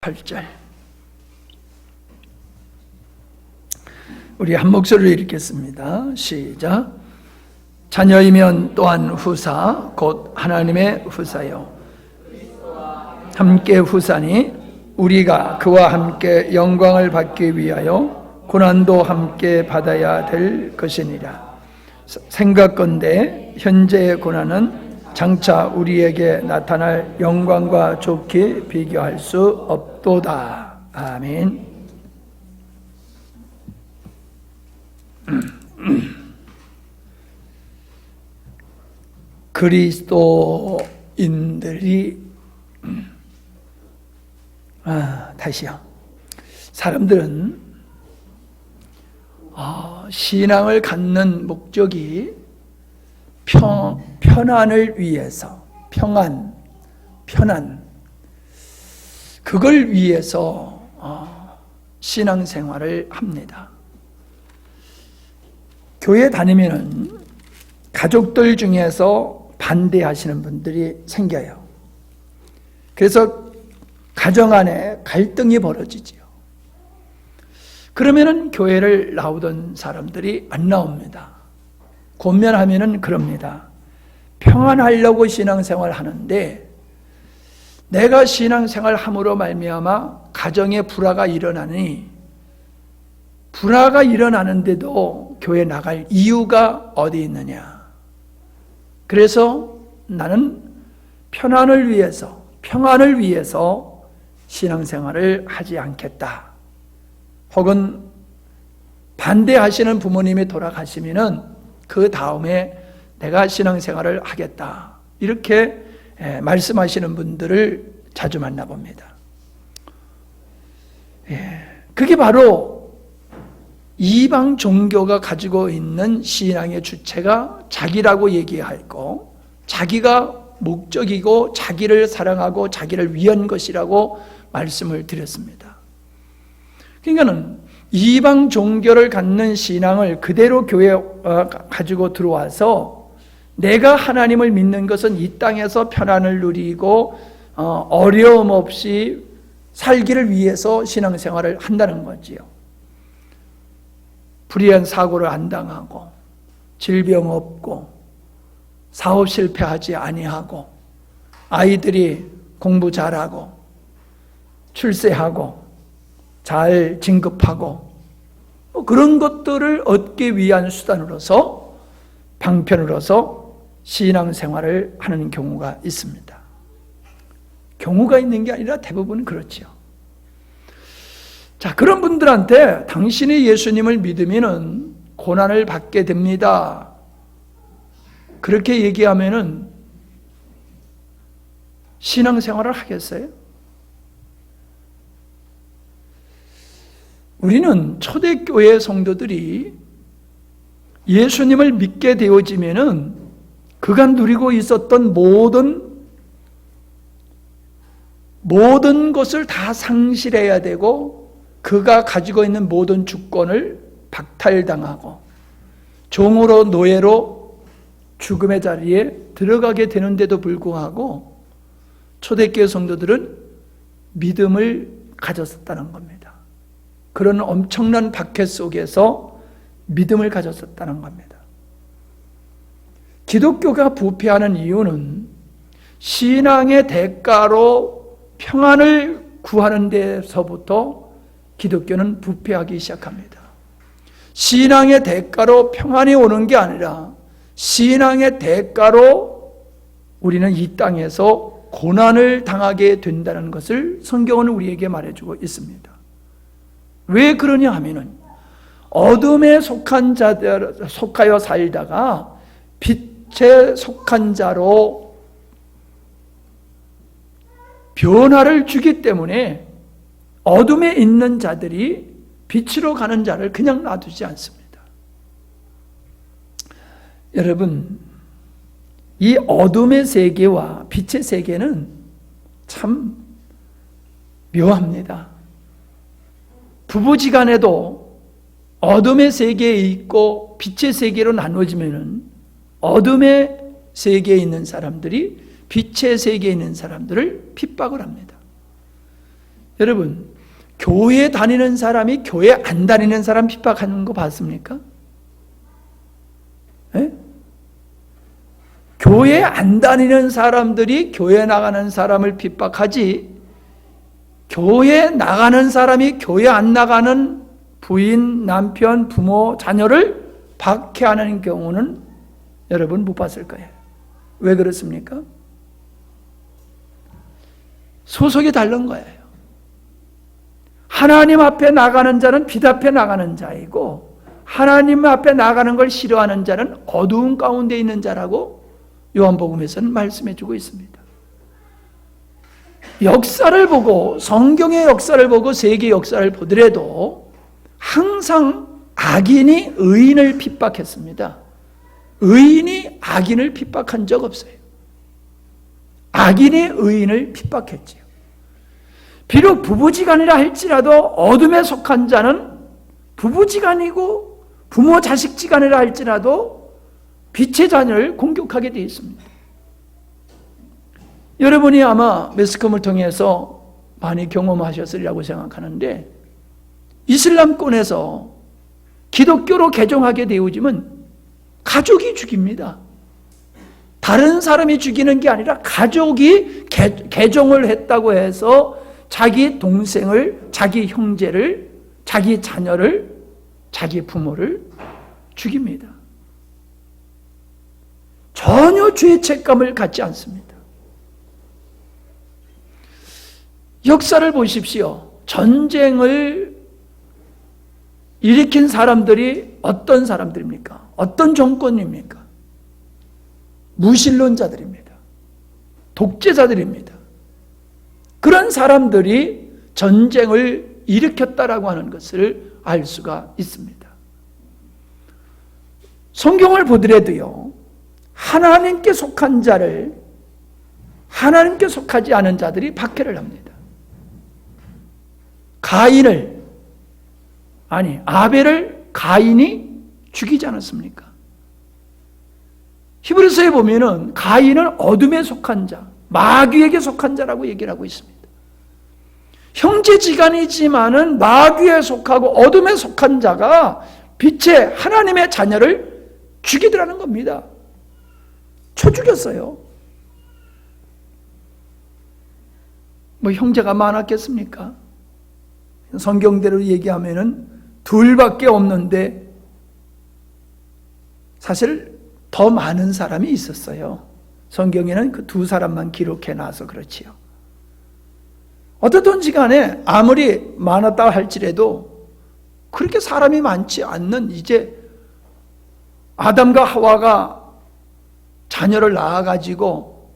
8절. 우리 한 목소리로 읽겠습니다. 시작. 자녀이면 또한 후사 곧 하나님의 후사요 함께 후사니 우리가 그와 함께 영광을 받기 위하여 고난도 함께 받아야 될 것이니라. 생각건대 현재의 고난은 장차 우리에게 나타날 영광과 좋게 비교할 수 없도다. 아멘. 그리스도인들이 다시요. 사람들은 신앙을 갖는 목적이 편안을 위해서, 편안, 그걸 위해서 신앙생활을 합니다. 교회 다니면은 가족들 중에서 반대하시는 분들이 생겨요. 그래서 가정 안에 갈등이 벌어지지요. 그러면은 교회를 나오던 사람들이 안 나옵니다. 권면하면은 그럽니다. 평안하려고 신앙생활 하는데 내가 신앙생활 함으로 말미암아 가정에 불화가 일어나니 불화가 일어나는데도 교회 나갈 이유가 어디 있느냐. 그래서 나는 평안을 위해서 신앙생활을 하지 않겠다. 혹은 반대하시는 부모님이 돌아가시면은 그 다음에 내가 신앙생활을 하겠다. 이렇게 말씀하시는 분들을 자주 만나봅니다. 그게 바로 이방 종교가 가지고 있는 신앙의 주체가 자기라고 얘기하고 자기가 목적이고 자기를 사랑하고 자기를 위한 것이라고 말씀을 드렸습니다. 그러니까는 이방 종교를 갖는 신앙을 그대로 교회에 가지고 들어와서 내가 하나님을 믿는 것은 이 땅에서 편안을 누리고 어려움 없이 살기를 위해서 신앙생활을 한다는 거지요. 불의한 사고를 안 당하고 질병 없고 사업 실패하지 아니하고 아이들이 공부 잘하고 출세하고 잘 진급하고 그런 것들을 얻기 위한 수단으로서 방편으로서 신앙생활을 하는 경우가 있습니다. 경우가 있는 게 아니라 대부분 그렇지요. 자, 그런 분들한테 당신이 예수님을 믿으면은 고난을 받게 됩니다. 그렇게 얘기하면은 신앙생활을 하겠어요? 우리는 초대교회 성도들이 예수님을 믿게 되어지면은 그가 누리고 있었던 모든 것을 다 상실해야 되고 그가 가지고 있는 모든 주권을 박탈당하고 종으로 노예로 죽음의 자리에 들어가게 되는데도 불구하고 초대교회 성도들은 믿음을 가졌었다는 겁니다. 그런 엄청난 박해 속에서 믿음을 가졌었다는 겁니다. 기독교가 부패하는 이유는 신앙의 대가로 평안을 구하는 데서부터 기독교는 부패하기 시작합니다. 신앙의 대가로 평안이 오는 게 아니라 신앙의 대가로 우리는 이 땅에서 고난을 당하게 된다는 것을 성경은 우리에게 말해주고 있습니다. 왜 그러냐 하면은 어둠에 속하여 살다가 빛에 속한 자로 변화를 주기 때문에 어둠에 있는 자들이 빛으로 가는 자를 그냥 놔두지 않습니다. 여러분, 이 어둠의 세계와 빛의 세계는 참 묘합니다. 부부지간에도 어둠의 세계에 있고 빛의 세계로 나눠지면은 어둠의 세계에 있는 사람들이 빛의 세계에 있는 사람들을 핍박을 합니다. 여러분, 교회 다니는 사람이 교회 안 다니는 사람 핍박하는 거 봤습니까? 예? 교회 안 다니는 사람들이 교회 나가는 사람을 핍박하지, 교회 나가는 사람이 교회 안 나가는 부인, 남편, 부모, 자녀를 박해하는 경우는 여러분 못 봤을 거예요. 왜 그렇습니까? 소속이 다른 거예요. 하나님 앞에 나가는 자는 빛 앞에 나가는 자이고, 하나님 앞에 나가는 걸 싫어하는 자는 어두운 가운데 있는 자라고 요한복음에서는 말씀해 주고 있습니다. 역사를 보고, 성경의 역사를 보고 세계 역사를 보더라도 항상 악인이 의인을 핍박했습니다. 의인이 악인을 핍박한 적 없어요. 악인이 의인을 핍박했지요. 비록 부부지간이라 할지라도 어둠에 속한 자는 부부지간이고 부모 자식지간이라 할지라도 빛의 자녀를 공격하게 되어 있습니다. 여러분이 아마 매스컴을 통해서 많이 경험하셨으리라고 생각하는데, 이슬람권에서 기독교로 개종하게 되어지면 가족이 죽입니다. 다른 사람이 죽이는 게 아니라 가족이 개종을 했다고 해서 자기 동생을, 자기 형제를, 자기 자녀를, 자기 부모를 죽입니다. 전혀 죄책감을 갖지 않습니다. 역사를 보십시오. 전쟁을 일으킨 사람들이 어떤 사람들입니까? 어떤 정권입니까? 무신론자들입니다. 독재자들입니다. 그런 사람들이 전쟁을 일으켰다라고 하는 것을 알 수가 있습니다. 성경을 보더라도요, 하나님께 속한 자를 하나님께 속하지 않은 자들이 박해를 합니다. 아벨을 가인이 죽이지 않았습니까? 히브리서에 보면은 가인은 어둠에 속한 자, 마귀에게 속한 자라고 얘기를 하고 있습니다. 형제지간이지만은 마귀에 속하고 어둠에 속한 자가 빛의 하나님의 자녀를 죽이더라는 겁니다. 쳐 죽였어요. 뭐 형제가 많았겠습니까? 성경대로 얘기하면은 둘밖에 없는데 사실 더 많은 사람이 있었어요. 성경에는 그 두 사람만 기록해 놔서 그렇지요. 어떻든 시간에 아무리 많았다 할지라도 그렇게 사람이 많지 않는, 이제 아담과 하와가 자녀를 낳아가지고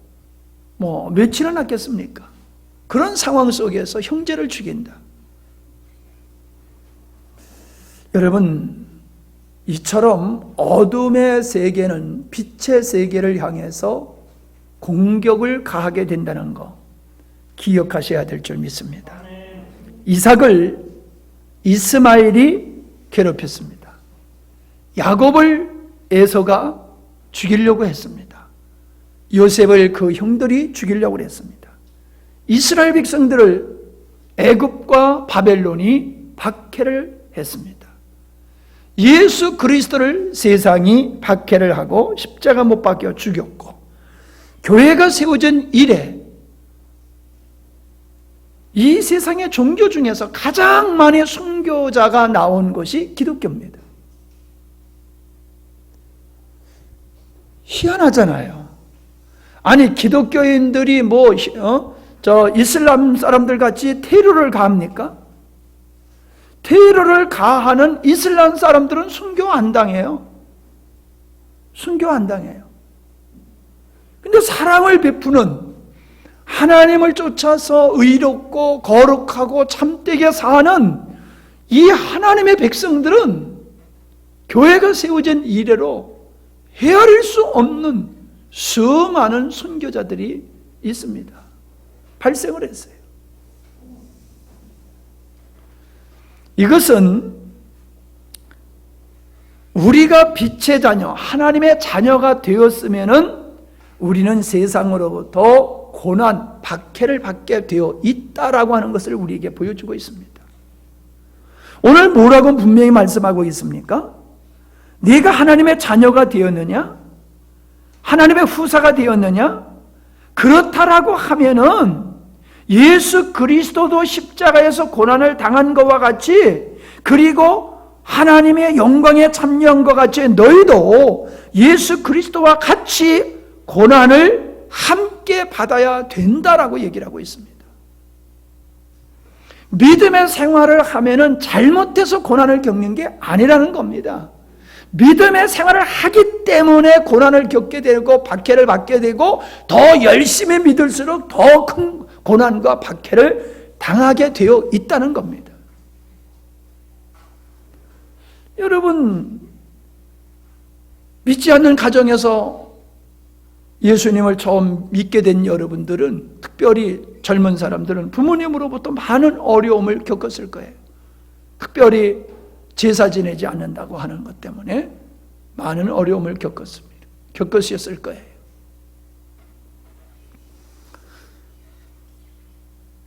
뭐 며칠을 낳겠습니까? 그런 상황 속에서 형제를 죽인다. 여러분, 이처럼 어둠의 세계는 빛의 세계를 향해서 공격을 가하게 된다는 거 기억하셔야 될 줄 믿습니다. 이삭을 이스마엘이 괴롭혔습니다. 야곱을 에서가 죽이려고 했습니다. 요셉을 그 형들이 죽이려고 했습니다. 이스라엘 백성들을 애굽과 바벨론이 박해를 했습니다. 예수 그리스도를 세상이 박해를 하고 십자가 못 박혀 죽였고, 교회가 세워진 이래 이 세상의 종교 중에서 가장 많은 순교자가 나온 것이 기독교입니다. 희한하잖아요. 아니, 기독교인들이 이슬람 사람들 같이 테러를 가합니까? 테러를 가하는 이슬람 사람들은 순교 안 당해요. 순교 안 당해요. 근데 사랑을 베푸는, 하나님을 쫓아서 의롭고 거룩하고 참되게 사는 이 하나님의 백성들은 교회가 세워진 이래로 헤아릴 수 없는 수많은 순교자들이 있습니다. 발생을 했어요. 이것은 우리가 빛의 자녀, 하나님의 자녀가 되었으면은 우리는 세상으로부터 고난, 박해를 받게 되어 있다라고 하는 것을 우리에게 보여주고 있습니다. 오늘 뭐라고 분명히 말씀하고 있습니까? 네가 하나님의 자녀가 되었느냐? 하나님의 후사가 되었느냐? 그렇다라고 하면은 예수 그리스도도 십자가에서 고난을 당한 것과 같이, 그리고 하나님의 영광에 참여한 것 같이 너희도 예수 그리스도와 같이 고난을 함께 받아야 된다라고 얘기를 하고 있습니다. 믿음의 생활을 하면은 잘못해서 고난을 겪는 게 아니라는 겁니다. 믿음의 생활을 하기 때문에 고난을 겪게 되고 박해를 받게 되고 더 열심히 믿을수록 더 큰 고난과 박해를 당하게 되어 있다는 겁니다. 여러분, 믿지 않는 가정에서 예수님을 처음 믿게 된 여러분들은, 특별히 젊은 사람들은 부모님으로부터 많은 어려움을 겪었을 거예요. 특별히 제사 지내지 않는다고 하는 것 때문에 많은 어려움을 겪으셨을 거예요.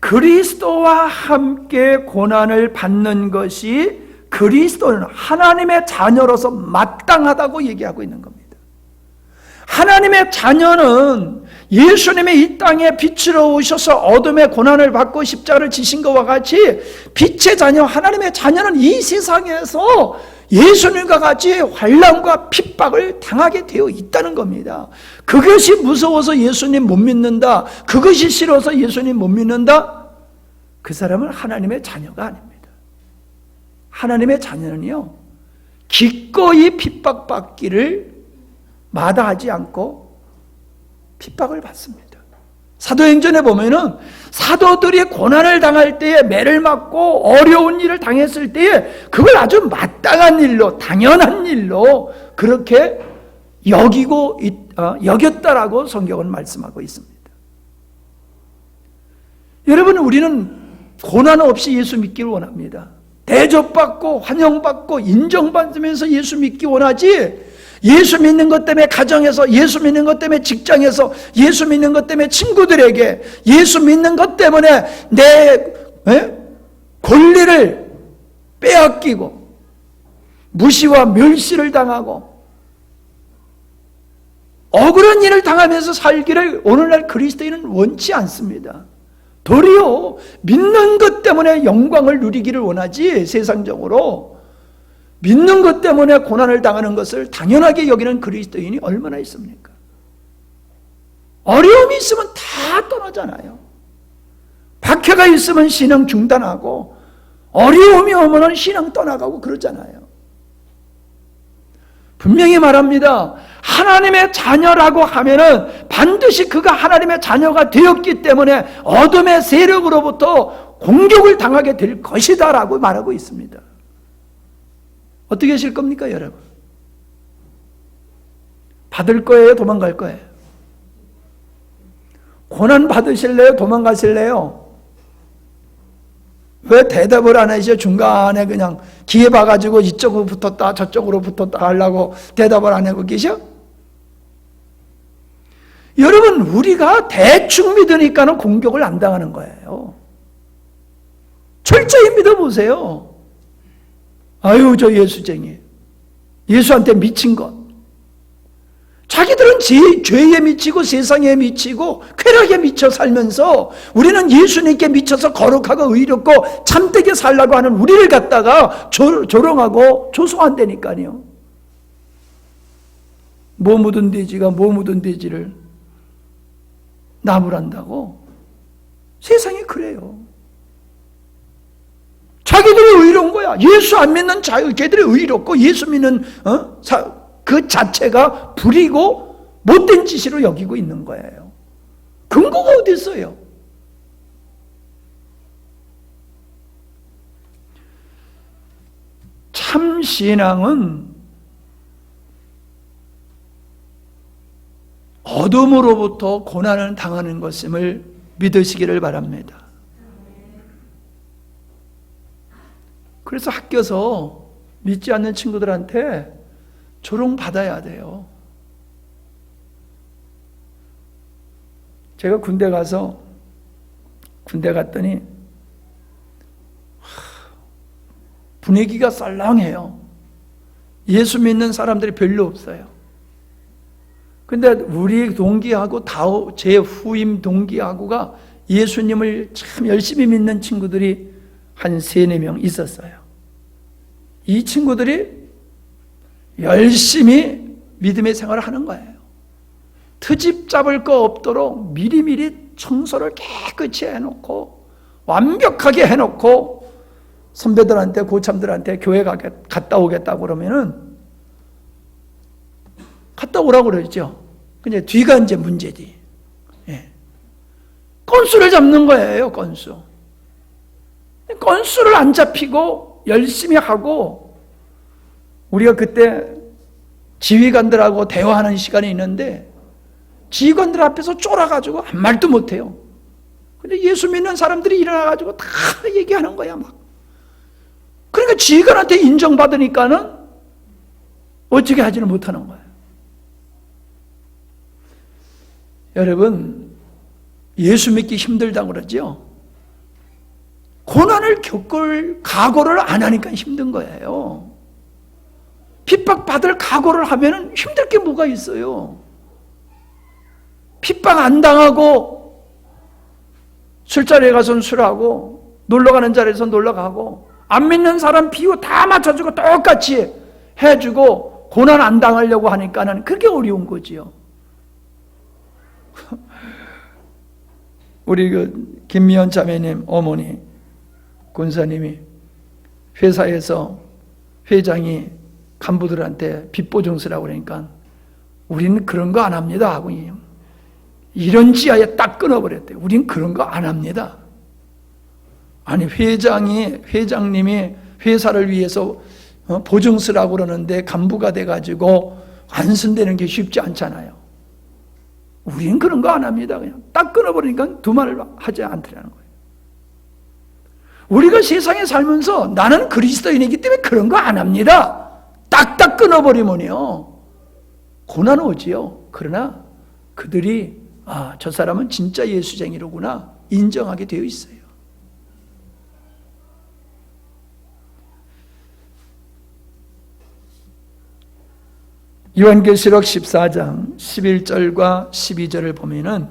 그리스도와 함께 고난을 받는 것이 그리스도는 하나님의 자녀로서 마땅하다고 얘기하고 있는 겁니다. 하나님의 자녀는 예수님이 이 땅에 빛으로 오셔서 어둠의 고난을 받고 십자가를 지신 것과 같이 빛의 자녀, 하나님의 자녀는 이 세상에서 예수님과 같이 환난과 핍박을 당하게 되어 있다는 겁니다. 그것이 무서워서 예수님 못 믿는다, 그것이 싫어서 예수님 못 믿는다, 그 사람은 하나님의 자녀가 아닙니다. 하나님의 자녀는요, 기꺼이 핍박받기를 마다하지 않고 핍박을 받습니다. 사도행전에 보면은 사도들이 고난을 당할 때에, 매를 맞고 어려운 일을 당했을 때에 그걸 아주 마땅한 일로, 당연한 일로 그렇게 여겼다라고 성경은 말씀하고 있습니다. 여러분, 우리는 고난 없이 예수 믿기를 원합니다. 대접받고 환영받고 인정받으면서 예수 믿기 원하지, 예수 믿는 것 때문에 가정에서, 예수 믿는 것 때문에 직장에서, 예수 믿는 것 때문에 친구들에게, 예수 믿는 것 때문에 내 권리를 빼앗기고 무시와 멸시를 당하고 억울한 일을 당하면서 살기를 오늘날 그리스도인은 원치 않습니다. 도리어 믿는 것 때문에 영광을 누리기를 원하지, 세상적으로 믿는 것 때문에 고난을 당하는 것을 당연하게 여기는 그리스도인이 얼마나 있습니까? 어려움이 있으면 다 떠나잖아요. 박해가 있으면 신앙 중단하고, 어려움이 오면 신앙 떠나가고 그러잖아요. 분명히 말합니다. 하나님의 자녀라고 하면은 반드시 그가 하나님의 자녀가 되었기 때문에 어둠의 세력으로부터 공격을 당하게 될 것이다 라고 말하고 있습니다. 어떻게 하실 겁니까, 여러분? 받을 거예요? 도망갈 거예요? 고난 받으실래요? 도망가실래요? 왜 대답을 안 하시죠? 중간에 그냥 기회 봐가지고 이쪽으로 붙었다 저쪽으로 붙었다 하려고 대답을 안 하고 계셔? 여러분, 우리가 대충 믿으니까는 공격을 안 당하는 거예요. 철저히 믿어보세요. 아유, 저 예수쟁이, 예수한테 미친 것. 자기들은 죄에 미치고 세상에 미치고 쾌락에 미쳐 살면서, 우리는 예수님께 미쳐서 거룩하고 의롭고 참되게 살라고 하는 우리를 갖다가 조롱하고 조소한다니까요. 뭐 묻은 돼지가 뭐 묻은 돼지를 나무란다고. 세상이 그래요. 자기들이 의로운 거야. 예수 안 믿는 걔들이 의롭고, 예수 믿는 그 자체가 불이고 못된 짓으로 여기고 있는 거예요. 근거가 어디 있어요? 참 신앙은 어둠으로부터 고난을 당하는 것임을 믿으시기를 바랍니다. 그래서 학교에서 믿지 않는 친구들한테 조롱받아야 돼요. 제가 군대 갔더니 분위기가 썰렁해요. 예수 믿는 사람들이 별로 없어요. 근데 우리 동기하고 제 후임 동기하고가 예수님을 참 열심히 믿는 친구들이 한 3-4명 있었어요. 이 친구들이 열심히 믿음의 생활을 하는 거예요. 트집 잡을 거 없도록 미리미리 청소를 깨끗이 해놓고 완벽하게 해놓고 선배들한테 고참들한테 교회 갔다 오겠다고 그러면은 갔다 오라고 그러죠. 근데 뒤가 이제 문제지. 예. 건수를 잡는 거예요, 건수. 건수를 안 잡히고 열심히 하고 우리가 그때 지휘관들하고 대화하는 시간이 있는데 지휘관들 앞에서 쫄아가지고 한 말도 못해요. 근데 예수 믿는 사람들이 일어나가지고 다 얘기하는 거야, 막. 그러니까 지휘관한테 인정받으니까는 어떻게 하지는 못하는 거예요. 여러분, 예수 믿기 힘들다고 그러죠? 고난을 겪을 각오를 안 하니까 힘든 거예요. 핍박받을 각오를 하면 힘들 게 뭐가 있어요? 핍박 안 당하고 술자리에 가서는 술하고 놀러가는 자리에서 놀러가고 안 믿는 사람 비유 다 맞춰주고 똑같이 해주고 고난 안 당하려고 하니까는 그게 어려운 거지요. 우리 김미연 자매님 어머니 권사님이 회사에서 회장이 간부들한테 빚보증서라고 그러니까 우리는 그런 거 안 합니다 하고 이런 지하에 딱 끊어버렸대요. 우린 그런 거 안 합니다. 아니 회장님이 회사를 위해서 보증서라고 그러는데 간부가 돼가지고 안 쓴다는 게 쉽지 않잖아요. 우린 그런 거 안 합니다. 그냥 딱 끊어버리니까 두 말을 하지 않더라는 거예요. 우리가 세상에 살면서 나는 그리스도인이기 때문에 그런 거 안 합니다. 딱딱 끊어버리면요 고난 오지요. 그러나 그들이 저 사람은 진짜 예수쟁이로구나 인정하게 되어 있어요. 요한계시록 14장 11절과 12절을 보면은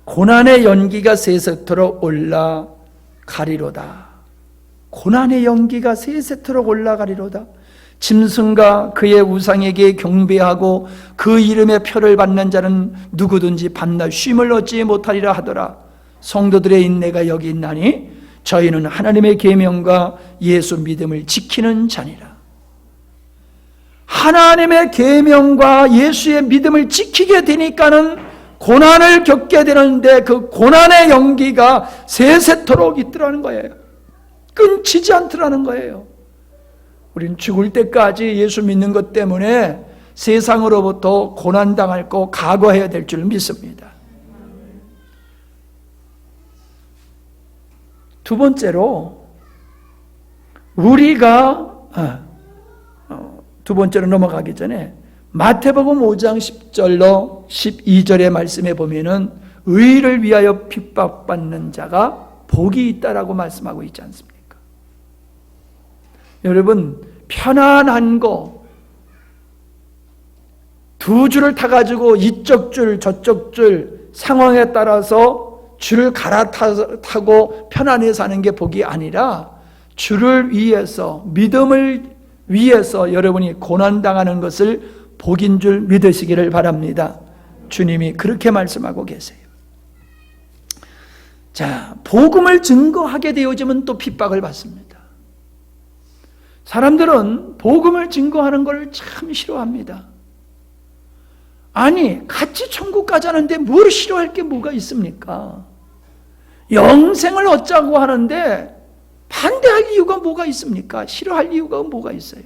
고난의 연기가 세세토록 올라가리로다. 고난의 연기가 세세토록 올라가리로다. 짐승과 그의 우상에게 경배하고 그 이름의 표를 받는 자는 누구든지 밤낮 쉼을 얻지 못하리라 하더라. 성도들의 인내가 여기 있나니 저희는 하나님의 계명과 예수 믿음을 지키는 자니라. 하나님의 계명과 예수의 믿음을 지키게 되니까는 고난을 겪게 되는데 그 고난의 연기가 세세토록 있더라는 거예요. 끊지지 않더라는 거예요. 우린 죽을 때까지 예수 믿는 것 때문에 세상으로부터 고난당할 거 각오해야 될 줄 믿습니다. 두 번째로 우리가 두 번째로 넘어가기 전에 마태복음 5장 10절로 12절의 말씀에 보면은 의를 위하여 핍박받는 자가 복이 있다라고 말씀하고 있지 않습니까? 여러분 편안한 거 두 줄을 타가지고 이쪽 줄 저쪽 줄 상황에 따라서 줄을 갈아타고 편안히 사는 게 복이 아니라 주를 위해서 믿음을 위해서 여러분이 고난당하는 것을 복인 줄 믿으시기를 바랍니다. 주님이 그렇게 말씀하고 계세요. 자, 복음을 증거하게 되어지면 또 핍박을 받습니다. 사람들은 복음을 증거하는 걸 참 싫어합니다. 아니, 같이 천국 가자는데 뭘 싫어할 게 뭐가 있습니까? 영생을 얻자고 하는데 반대할 이유가 뭐가 있습니까? 싫어할 이유가 뭐가 있어요?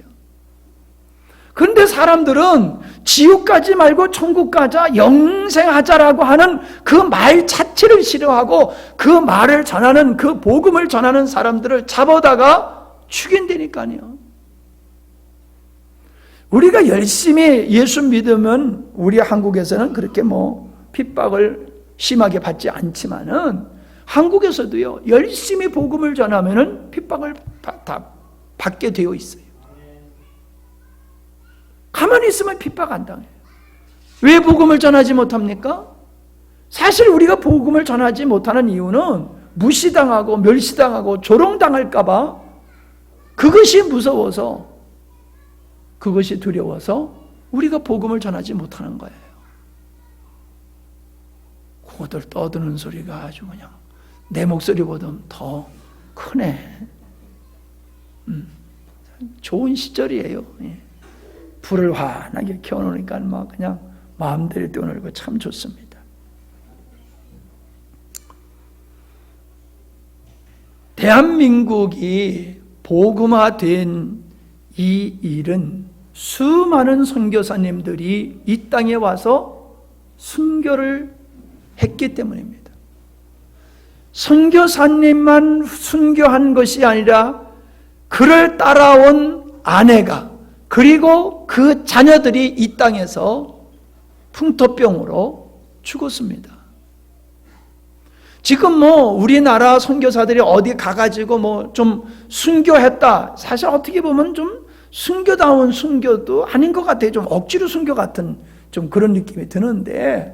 그런데 사람들은 지옥 가지 말고 천국 가자, 영생하자라고 하는 그 말 자체를 싫어하고 그 말을 전하는, 그 복음을 전하는 사람들을 잡아다가 죽인다니까요. 우리가 열심히 예수 믿으면 우리 한국에서는 그렇게 핍박을 심하게 받지 않지만은 한국에서도요, 열심히 복음을 전하면은 핍박을 다 받게 되어 있어요. 가만히 있으면 핍박 안 당해요. 왜 복음을 전하지 못합니까? 사실 우리가 복음을 전하지 못하는 이유는 무시당하고 멸시당하고 조롱당할까봐, 그것이 무서워서, 그것이 두려워서 우리가 복음을 전하지 못하는 거예요. 그것들 떠드는 소리가 아주 그냥 내 목소리보다 더 크네. 좋은 시절이에요. 불을 환하게 켜놓으니까 막 그냥 마음대로 뛰어놀고 참 좋습니다. 대한민국이 복음화된 이 일은 수많은 선교사님들이 이 땅에 와서 순교를 했기 때문입니다. 선교사님만 순교한 것이 아니라 그를 따라온 아내가, 그리고 그 자녀들이 이 땅에서 풍토병으로 죽었습니다. 지금 우리나라 선교사들이 어디 가가지고 좀 순교했다, 사실 어떻게 보면 좀 순교다운 순교도 아닌 것 같아요. 좀 억지로 순교 같은 좀 그런 느낌이 드는데,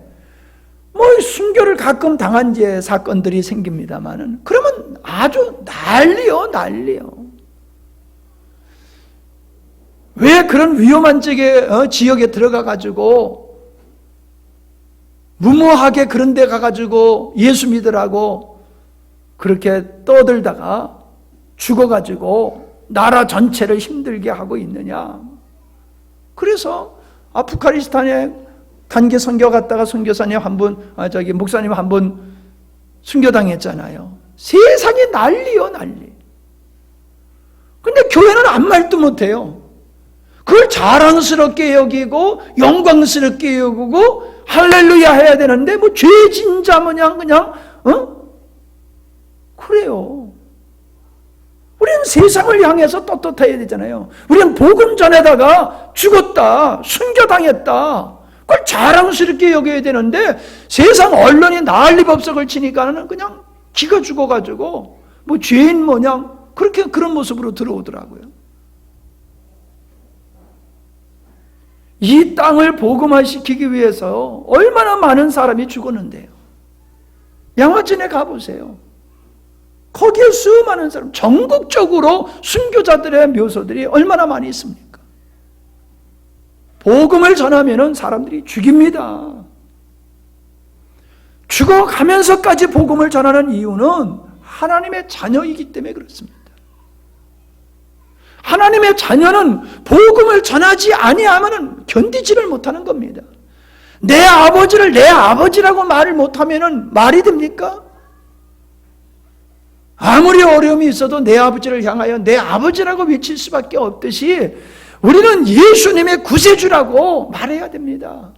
순교를 가끔 당한 사건들이 생깁니다만은, 그러면 아주 난리요. 왜 그런 위험한 지역에 들어가가지고 무모하게 그런 데 가가지고 예수 믿으라고 그렇게 떠들다가 죽어가지고 나라 전체를 힘들게 하고 있느냐. 그래서 아프가니스탄에 단기 선교 갔다가 선교사님 목사님 한 분 순교당했잖아요. 세상이 난리요, 난리. 근데 교회는 아무 말도 못해요. 그걸 자랑스럽게 여기고 영광스럽게 여기고 할렐루야 해야 되는데 죄 진자 그냥 그래요. 우리는 세상을 향해서 떳떳해야 되잖아요. 우리는 복음 전에다가 죽었다, 순교당했다, 그걸 자랑스럽게 여겨야 되는데 세상 언론이 난리법석을 치니까는 그냥 기가 죽어가지고 죄인 모양 그런 모습으로 들어오더라고요. 이 땅을 복음화시키기 위해서 얼마나 많은 사람이 죽었는데요. 양화진에 가보세요. 거기에 수많은 사람, 전국적으로 순교자들의 묘소들이 얼마나 많이 있습니까? 복음을 전하면 사람들이 죽입니다. 죽어가면서까지 복음을 전하는 이유는 하나님의 자녀이기 때문에 그렇습니다. 하나님의 자녀는 복음을 전하지 아니하면 견디지를 못하는 겁니다. 내 아버지를 내 아버지라고 말을 못하면 말이 됩니까? 아무리 어려움이 있어도 내 아버지를 향하여 내 아버지라고 외칠 수밖에 없듯이 우리는 예수님의 구세주라고 말해야 됩니다.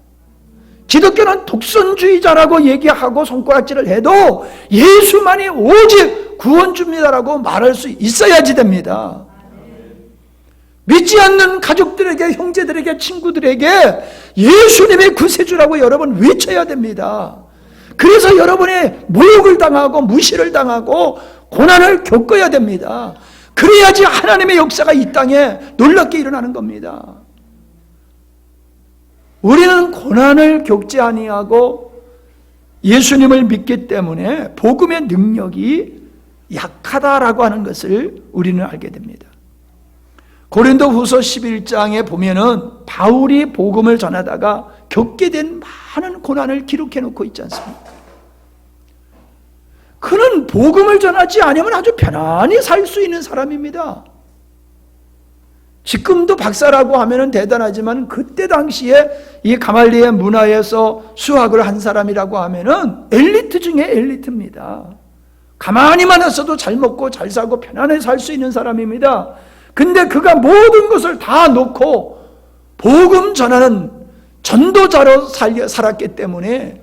기독교는 독선주의자라고 얘기하고 손가락질을 해도 예수만이 오직 구원주입니다라고 말할 수 있어야지 됩니다. 믿지 않는 가족들에게, 형제들에게, 친구들에게 예수님의 구세주라고 여러분 외쳐야 됩니다. 그래서 여러분이 모욕을 당하고 무시를 당하고 고난을 겪어야 됩니다. 그래야지 하나님의 역사가 이 땅에 놀랍게 일어나는 겁니다. 우리는 고난을 겪지 아니하고 예수님을 믿기 때문에 복음의 능력이 약하다라고 하는 것을 우리는 알게 됩니다. 고린도후서 11장에 보면은 바울이 복음을 전하다가 겪게 된 많은 고난을 기록해 놓고 있지 않습니까? 그는 복음을 전하지 않으면 아주 편안히 살 수 있는 사람입니다. 지금도 박사라고 하면은 대단하지만 그때 당시에 이 가말리엘 문화에서 수학을 한 사람이라고 하면은 엘리트 중에 엘리트입니다. 가만히만 있어도 잘 먹고 잘 살고 편안히 살 수 있는 사람입니다. 근데 그가 모든 것을 다 놓고 복음 전하는 전도자로 살았기 때문에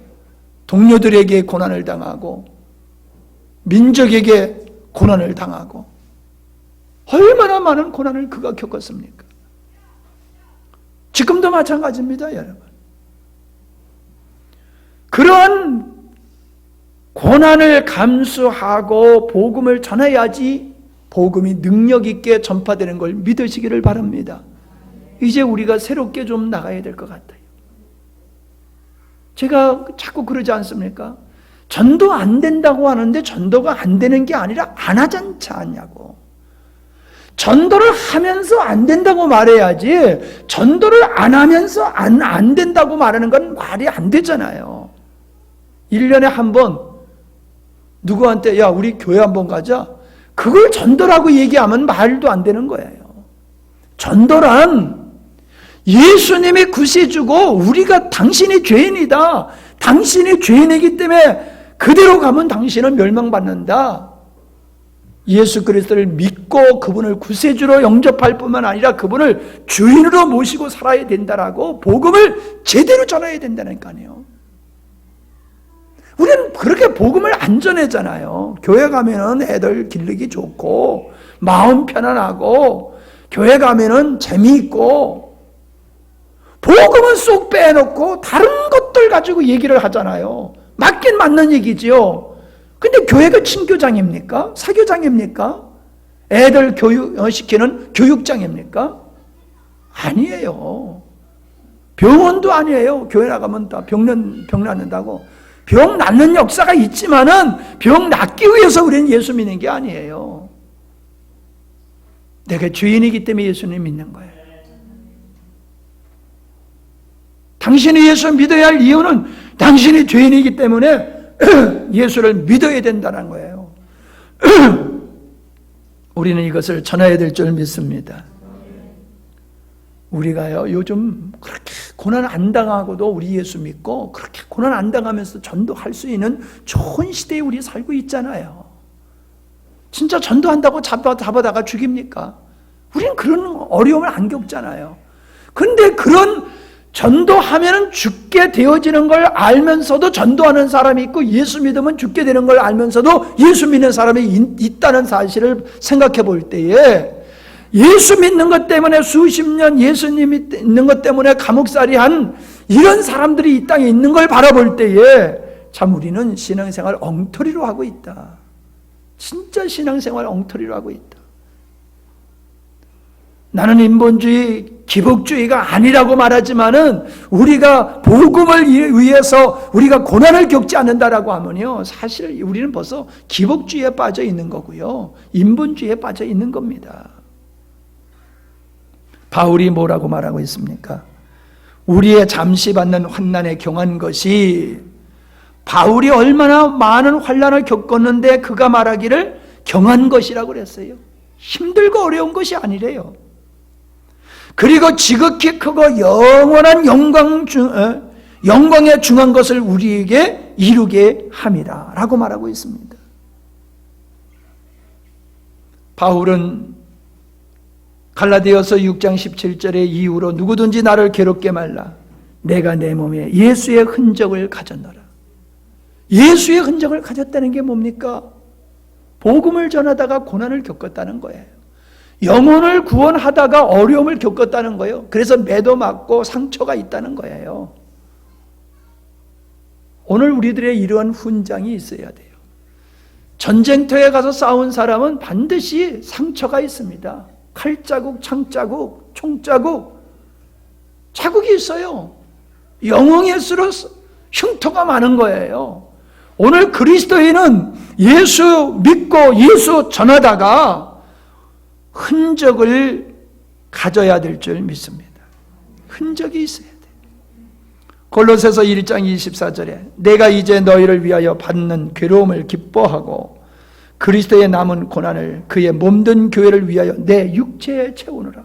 동료들에게 고난을 당하고 민족에게 고난을 당하고 얼마나 많은 고난을 그가 겪었습니까? 지금도 마찬가지입니다, 여러분. 그런 고난을 감수하고 복음을 전해야지 복음이 능력 있게 전파되는 걸 믿으시기를 바랍니다. 이제 우리가 새롭게 좀 나가야 될 것 같아요. 제가 자꾸 그러지 않습니까? 전도 안 된다고 하는데 전도가 안 되는 게 아니라 안 하잖지 않냐고. 전도를 하면서 안 된다고 말해야지 전도를 안 하면서 안 된다고 말하는 건 말이 안 되잖아요. 1년에 한 번 누구한테 야 우리 교회 한번 가자, 그걸 전도라고 얘기하면 말도 안 되는 거예요. 전도란 예수님이 구세주고 우리가 당신이 죄인이다, 당신이 죄인이기 때문에 그대로 가면 당신은 멸망받는다, 예수 그리스도를 믿고 그분을 구세주로 영접할 뿐만 아니라 그분을 주인으로 모시고 살아야 된다라고 복음을 제대로 전해야 된다는 거 아니에요. 우리는 그렇게 복음을 안 전하잖아요. 교회 가면은 애들 기르기 좋고 마음 편안하고 교회 가면은 재미있고, 복음은 쏙 빼놓고 다른 것들 가지고 얘기를 하잖아요. 맞긴 맞는 얘기지요. 근데 교회가 친교장입니까? 사교장입니까? 애들 교육시키는 교육장입니까? 아니에요. 병원도 아니에요. 교회 나가면 다 병 낫는다고. 병 낫는 역사가 있지만은 병 낫기 위해서 우리는 예수 믿는 게 아니에요. 내가 죄인이기 때문에 예수님 믿는 거예요. 당신이 예수 믿어야 할 이유는 당신이 죄인이기 때문에 예수를 믿어야 된다는 거예요. 우리는 이것을 전해야 될 줄 믿습니다. 우리가요 요즘 그렇게 고난 안 당하고도 우리 예수 믿고 그렇게 고난 안 당하면서 전도할 수 있는 좋은 시대에 우리 살고 있잖아요. 진짜 전도한다고 잡아다가 죽입니까? 우리는 그런 어려움을 안 겪잖아요. 근데 그런 전도하면 죽게 되어지는 걸 알면서도 전도하는 사람이 있고, 예수 믿으면 죽게 되는 걸 알면서도 예수 믿는 사람이 있다는 사실을 생각해 볼 때에, 예수 믿는 것 때문에 수십 년 예수님이 있는 것 때문에 감옥살이 한 이런 사람들이 이 땅에 있는 걸 바라볼 때에 참 우리는 신앙생활 엉터리로 하고 있다. 진짜 신앙생활 엉터리로 하고 있다. 나는 인본주의, 기복주의가 아니라고 말하지만은 우리가 복음을 위해서 우리가 고난을 겪지 않는다라고 하면요, 사실 우리는 벌써 기복주의에 빠져 있는 거고요, 인본주의에 빠져 있는 겁니다. 바울이 뭐라고 말하고 있습니까? 우리의 잠시 받는 환난에 경한 것이, 바울이 얼마나 많은 환난을 겪었는데 그가 말하기를 경한 것이라고 그랬어요. 힘들고 어려운 것이 아니래요. 그리고 지극히 크고 영원한 영광에 중한 것을 우리에게 이루게 함이라 라고 말하고 있습니다. 바울은 갈라디아서 6장 17절의 이후로 누구든지 나를 괴롭게 말라. 내가 내 몸에 예수의 흔적을 가졌노라. 예수의 흔적을 가졌다는 게 뭡니까? 복음을 전하다가 고난을 겪었다는 거예요. 영혼을 구원하다가 어려움을 겪었다는 거예요. 그래서 매도 맞고 상처가 있다는 거예요. 오늘 우리들의 이러한 훈장이 있어야 돼요. 전쟁터에 가서 싸운 사람은 반드시 상처가 있습니다. 칼자국, 창자국, 총자국, 자국이 있어요. 영웅일수록 흉터가 많은 거예요. 오늘 그리스도인은 예수 믿고 예수 전하다가 흔적을 가져야 될 줄 믿습니다. 흔적이 있어야 돼. 골로새서 1장 24절에 내가 이제 너희를 위하여 받는 괴로움을 기뻐하고 그리스도의 남은 고난을 그의 몸된 교회를 위하여 내 육체에 채우느라.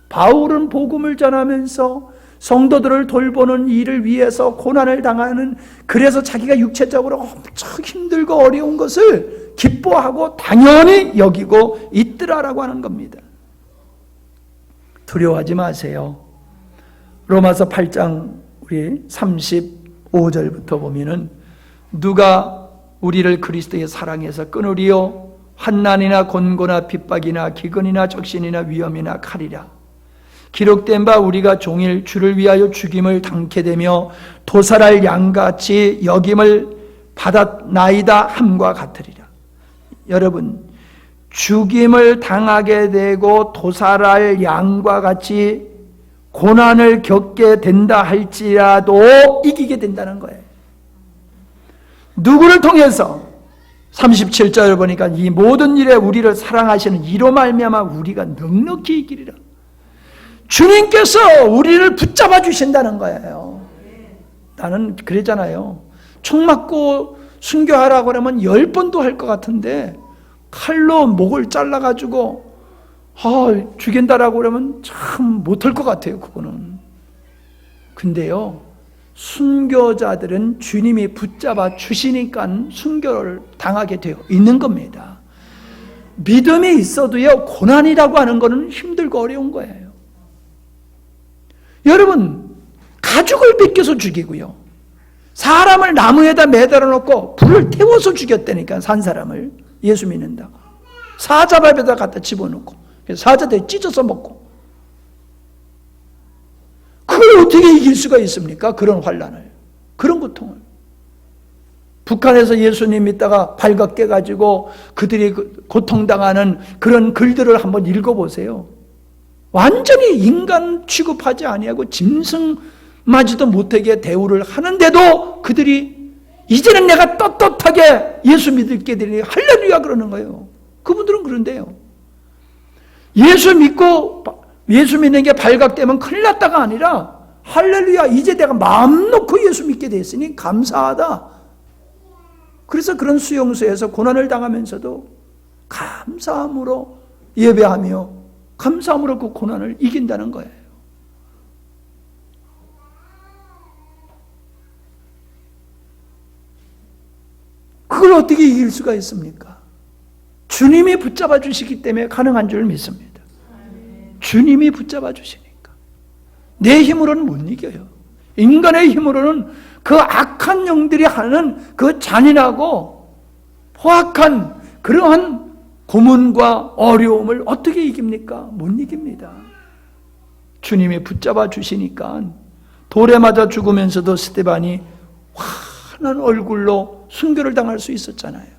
바울은 복음을 전하면서 성도들을 돌보는 일을 위해서 고난을 당하는, 그래서 자기가 육체적으로 엄청 힘들고 어려운 것을 기뻐하고 당연히 여기고 있더라라고 하는 겁니다. 두려워하지 마세요. 로마서 8장 우리 35절부터 보면은 누가 우리를 그리스도의 사랑에서 끊으리요? 환난이나 곤고나 핍박이나 기근이나 적신이나 위험이나 칼이라. 기록된 바 우리가 종일 주를 위하여 죽임을 당케 되며 도살할 양같이 여김을 받았나이다 함과 같으리라. 여러분, 죽임을 당하게 되고 도살할 양과 같이 고난을 겪게 된다 할지라도 이기게 된다는 거예요. 누구를 통해서? 37절을 보니까 이 모든 일에 우리를 사랑하시는 이로 말미암아 우리가 넉넉히 이기리라. 주님께서 우리를 붙잡아 주신다는 거예요. 나는 그랬잖아요. 총 맞고 순교하라고 그러면 10번도 할 것 같은데 칼로 목을 잘라가지고 죽인다라고 그러면 참 못할 것 같아요. 그거는. 근데요, 순교자들은 주님이 붙잡아 주시니까 순교를 당하게 되어 있는 겁니다. 믿음이 있어도요, 고난이라고 하는 거는 힘들고 어려운 거예요. 여러분, 가죽을 벗겨서 죽이고요, 사람을 나무에다 매달아 놓고 불을 태워서 죽였다니까. 산 사람을 예수 믿는다고 사자밥에다 갖다 집어넣고 사자들 찢어서 먹고. 그걸 어떻게 이길 수가 있습니까? 그런 환난을, 그런 고통을. 북한에서 예수님 믿다가 발각 깨가지고 그들이 고통당하는 그런 글들을 한번 읽어보세요. 완전히 인간 취급하지 아니하고 짐승마저도 못하게 대우를 하는데도 그들이 이제는 내가 떳떳하게 예수 믿게 되니 할렐루야 그러는 거예요. 그분들은 그런데요, 예수 믿는 게 발각되면 큰일 났다가 아니라 할렐루야, 이제 내가 마음 놓고 예수 믿게 됐으니 감사하다. 그래서 그런 수용소에서 고난을 당하면서도 감사함으로 예배하며 감사함으로 그 고난을 이긴다는 거예요. 그걸 어떻게 이길 수가 있습니까? 주님이 붙잡아 주시기 때문에 가능한 줄 믿습니다. 주님이 붙잡아 주시니까. 내 힘으로는 못 이겨요. 인간의 힘으로는 그 악한 영들이 하는 그 잔인하고 포악한 그러한 고문과 어려움을 어떻게 이깁니까? 못 이깁니다. 주님이 붙잡아 주시니까 돌에 맞아 죽으면서도 스데반이 환한 얼굴로 순교를 당할 수 있었잖아요.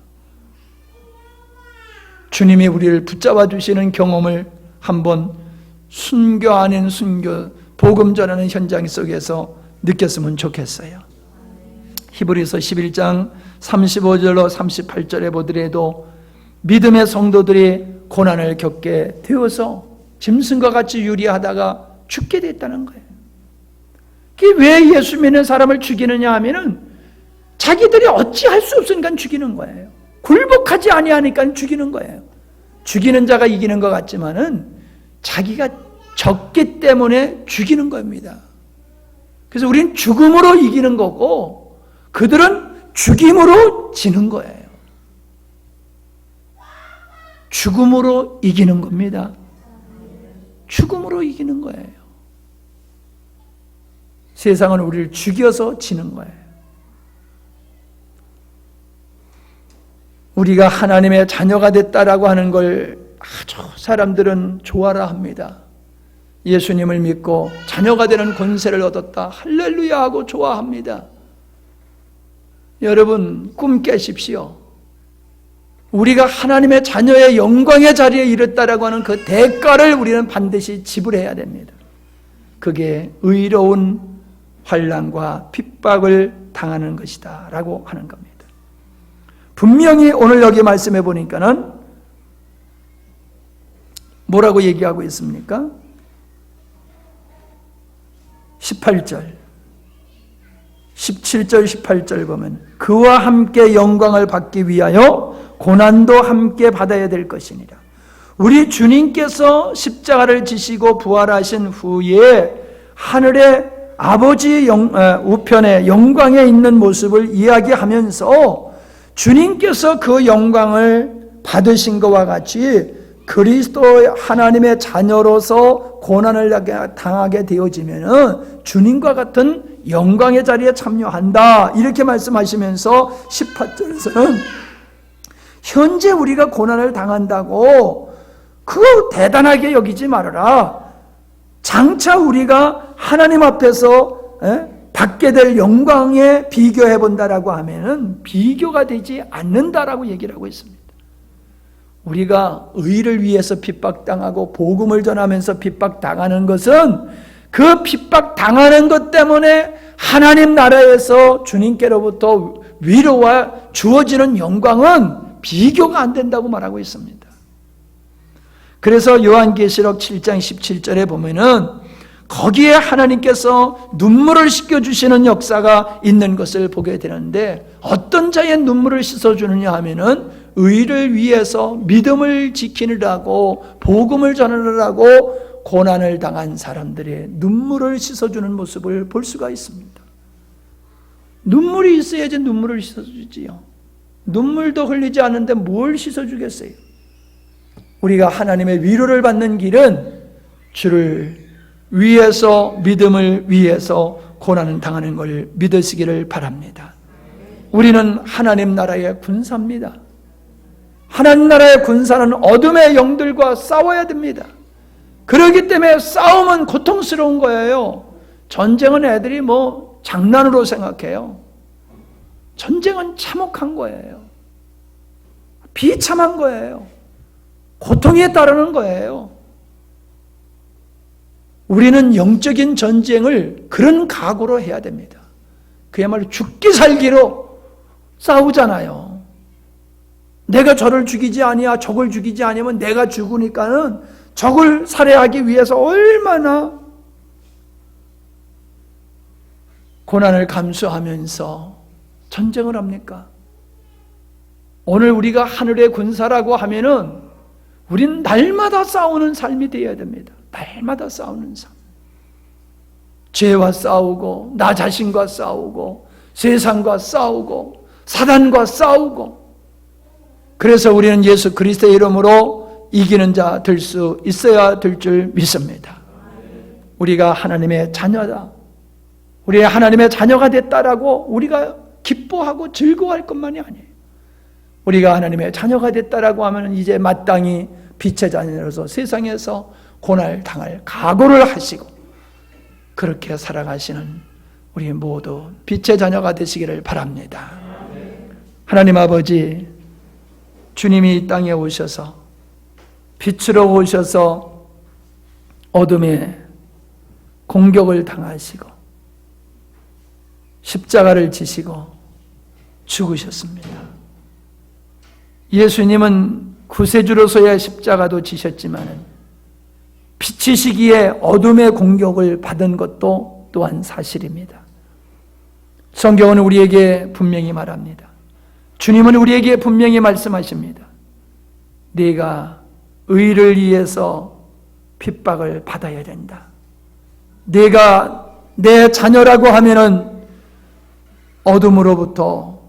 주님이 우리를 붙잡아 주시는 경험을 한번 순교 아닌 순교, 복음 전하는 현장 속에서 느꼈으면 좋겠어요. 히브리서 11장 35절로 38절에 보더라도 믿음의 성도들이 고난을 겪게 되어서 짐승과 같이 유리하다가 죽게 됐다는 거예요. 왜 예수 믿는 사람을 죽이느냐 하면은 자기들이 어찌할 수 없으니까 죽이는 거예요. 굴복하지 아니하니까 죽이는 거예요. 죽이는 자가 이기는 것 같지만은 자기가 졌기 때문에 죽이는 겁니다. 그래서 우리는 죽음으로 이기는 거고 그들은 죽임으로 지는 거예요. 죽음으로 이기는 겁니다. 죽음으로 이기는 거예요. 세상은 우리를 죽여서 지는 거예요. 우리가 하나님의 자녀가 됐다라고 하는 걸 아주 사람들은 좋아라 합니다. 예수님을 믿고 자녀가 되는 권세를 얻었다, 할렐루야 하고 좋아합니다. 여러분, 꿈 깨십시오. 우리가 하나님의 자녀의 영광의 자리에 이르렀다라고 하는 그 대가를 우리는 반드시 지불해야 됩니다. 그게 의로운 환난과 핍박을 당하는 것이다 라고 하는 겁니다. 분명히 오늘 여기 말씀해 보니까는 뭐라고 얘기하고 있습니까? 18절, 17절, 18절 보면 그와 함께 영광을 받기 위하여 고난도 함께 받아야 될 것이니라. 우리 주님께서 십자가를 지시고 부활하신 후에 하늘의 아버지 우편에 영광에 있는 모습을 이야기하면서 주님께서 그 영광을 받으신 것과 같이 그리스도의 하나님의 자녀로서 고난을 당하게 되어지면은 주님과 같은 영광의 자리에 참여한다 이렇게 말씀하시면서 18절에서는 현재 우리가 고난을 당한다고 그거 대단하게 여기지 말아라. 장차 우리가 하나님 앞에서 받게 될 영광에 비교해 본다라고 하면은 비교가 되지 않는다라고 얘기를 하고 있습니다. 우리가 의를 위해서 핍박당하고 복음을 전하면서 핍박당하는 것은 그 핍박당하는 것 때문에 하나님 나라에서 주님께로부터 위로와 주어지는 영광은 비교가 안 된다고 말하고 있습니다. 그래서 요한계시록 7장 17절에 보면은 거기에 하나님께서 눈물을 씻겨주시는 역사가 있는 것을 보게 되는데, 어떤 자의 눈물을 씻어주느냐 하면은 의를 위해서 믿음을 지키느라고 복음을 전하느라고 고난을 당한 사람들의 눈물을 씻어주는 모습을 볼 수가 있습니다. 눈물이 있어야지 눈물을 씻어주지요. 눈물도 흘리지 않는데 뭘 씻어주겠어요? 우리가 하나님의 위로를 받는 길은 주를 위해서, 믿음을 위해서 고난을 당하는 걸 믿으시기를 바랍니다. 우리는 하나님 나라의 군사입니다. 하나님 나라의 군사는 어둠의 영들과 싸워야 됩니다. 그렇기 때문에 싸움은 고통스러운 거예요. 전쟁은 애들이 장난으로 생각해요. 전쟁은 참혹한 거예요. 비참한 거예요. 고통에 따르는 거예요. 우리는 영적인 전쟁을 그런 각오로 해야 됩니다. 그야말로 죽기 살기로 싸우잖아요. 내가 저를 죽이지 아니야, 적을 죽이지 아니면 내가 죽으니까는 적을 살해하기 위해서 얼마나 고난을 감수하면서 전쟁을 합니까? 오늘 우리가 하늘의 군사라고 하면은 우린 날마다 싸우는 삶이 되어야 됩니다. 날마다 싸우는 삶. 죄와 싸우고, 나 자신과 싸우고, 세상과 싸우고, 사단과 싸우고. 그래서 우리는 예수 그리스도의 이름으로 이기는 자 될 수 있어야 될 줄 믿습니다. 우리가 하나님의 자녀다, 우리 하나님의 자녀가 됐다라고 우리가 기뻐하고 즐거워할 것만이 아니에요. 우리가 하나님의 자녀가 됐다라고 하면 이제 마땅히 빛의 자녀로서 세상에서 고난을 당할 각오를 하시고 그렇게 살아가시는 우리 모두 빛의 자녀가 되시기를 바랍니다. 하나님 아버지, 주님이 이 땅에 오셔서 빛으로 오셔서 어둠의 공격을 당하시고 십자가를 지시고 죽으셨습니다. 예수님은 구세주로서의 십자가도 지셨지만 빛이시기에 어둠의 공격을 받은 것도 또한 사실입니다. 성경은 우리에게 분명히 말합니다. 주님은 우리에게 분명히 말씀하십니다. 네가 의를 위해서 핍박을 받아야 된다. 네가 내 자녀라고 하면은 어둠으로부터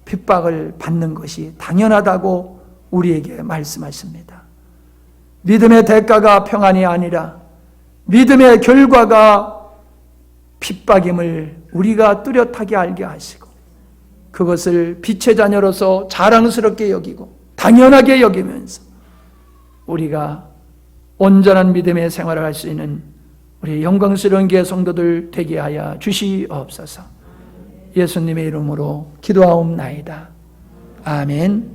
핍박을 받는 것이 당연하다고 우리에게 말씀하십니다. 믿음의 대가가 평안이 아니라 믿음의 결과가 핍박임을 우리가 뚜렷하게 알게 하시고 그것을 빛의 자녀로서 자랑스럽게 여기고 당연하게 여기면서 우리가 온전한 믿음의 생활을 할 수 있는 우리 영광스러운 교회 성도들 되게 하여 주시옵소서. 예수님의 이름으로 기도하옵나이다. 아멘.